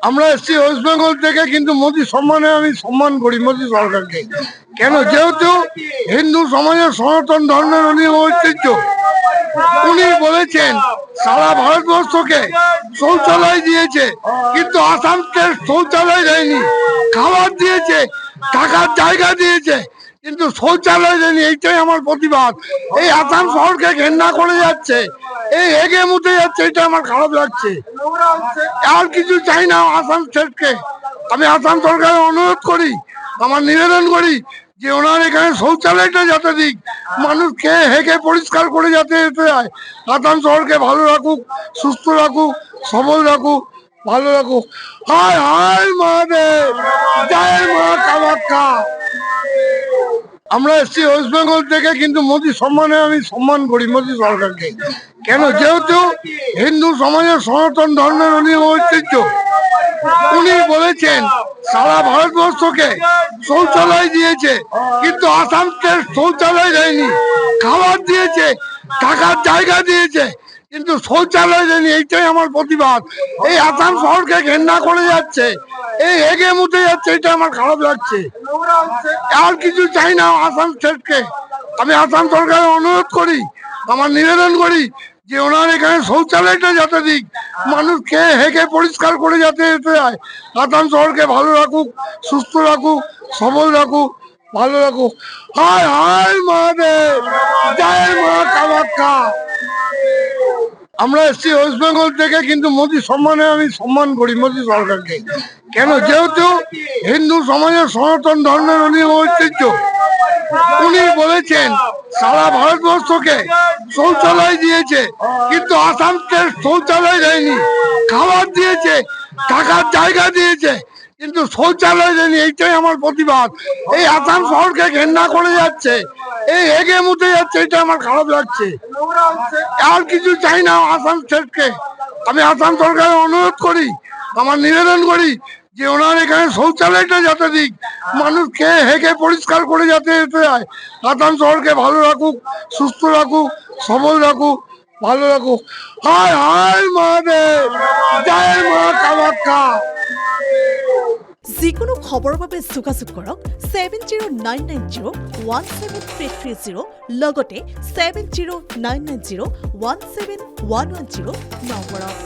আমরা এসছি ওয়েস্ট বেঙ্গল থেকে, কিন্তু মোদী সম্মানে আমি সম্মান করি মোদী সরকারকে। কেন? যেহেতু হিন্দু সমাজের সনাতন ধর্মের উনি ঐতিহ্য। উনি বলেছেন সারা ভারতবর্ষকে শৌচালয় দিয়েছে, কিন্তু আসামকে শৌচালয় দেয়নি। খাবার দিয়েছে, থাকার জায়গা দিয়েছে, কিন্তু শৌচালয় দেয়নি। এইটাই আমার প্রতিবাদ। এই আসাম শহরকে ঘেন্না করে যাচ্ছে, এই হেগে মুতে যাচ্ছে, এটা আমার খারাপ লাগছে। আর কিছু চাই না আসাম স্টেটকে। আমি আসাম সরকারের অনুরোধ করি, আমার নিবেদন করি যে ওনার এখানে শৌচালয়টা যাতে দিক, মানুষ খেয়ে হেগে পরিষ্কার করে যাতে যেতে যায়। আসাম শহরকে ভালো রাখুক, সুস্থ রাখুক, সবল রাখুক, ভালো রাখুক। হায় হায় মহাদেব, জয় মা কামাখ্যা। আমরা এসছি ওয়েস্ট বেঙ্গল থেকে, কিন্তু মোদী সম্মানে আমি সম্মান করি মোদী সরকারকে। কেন? যেহেতু হিন্দু সমাজের সনাতন ধর্মের উনি ঐতিহ্য। উনি বলেছেন সারা ভারতবর্ষকে শৌচালয় দিয়েছে, কিন্তু আসামকে শৌচালয় দেয়নি। খাবার দিয়েছে, থাকার জায়গা দিয়েছে, কিন্তু শৌচালয় দেয়নি। এইটাই আমার প্রতিবাদ। এই আসাম শহরকে ঘেন্না করে যাচ্ছে, এই হেগে মুতে যাচ্ছে, এটা আমার খারাপ লাগছে। আর কিছু চাই না আসাম স্টেটকে। আমি আসাম সরকারের অনুরোধ করি, আমার নিবেদন করি যে ওনার এখানে শৌচালয়টা যাতে দিক, মানুষ খেয়ে হেগে পরিষ্কার করে যাতে যেতে যায়। আসাম শহরকে ভালো রাখুক, সুস্থ রাখুক, সবল রাখুক, ভালো রাখুক। হায় হায় মহাদেব, জয় মা কামাখ্যা। আমরা এসছি ওয়েস্ট বেঙ্গল থেকে, কিন্তু মোদী সম্মানে আমি সম্মান করি মোদী সরকারকে। কেন? যেহেতু হিন্দু সমাজের সনাতন ধর্মের উনি ঐতিহ্য। উনি বলেছেন সারা ভারতবর্ষকে শৌচালয় দিয়েছে, কিন্তু আসামকে শৌচালয় দেয়নি। খাবার দিয়েছে, থাকার জায়গা দিয়েছে, কিন্তু শৌচালয় দেয়নি। এইটাই আমার প্রতিবাদ। এই আসাম শহরকে ঘেন্না করে যাচ্ছে, এই হেগে মুতে যাচ্ছে, এটা আমার খারাপ লাগছে। আর কিছু চাই না আসাম স্টেটকে। আমি আসাম সরকারের অনুরোধ করি, আমার নিবেদন করি যে ওনার এখানে শৌচালয়টা যাতে দিক, মানুষ খেয়ে হেগে পরিষ্কার করে যাতে যেতে যায়। আসাম শহরকে ভালো রাখুক, সুস্থ রাখুক, সবল রাখুক, ভালো রাখুক। হায় হায় মহাদেব, জয় মা কামাখ্যা। যিকোনো খবৰৰ বাবে যোগাযোগ কৰক 7099017330 লগতে 7099017110 নম্বৰত।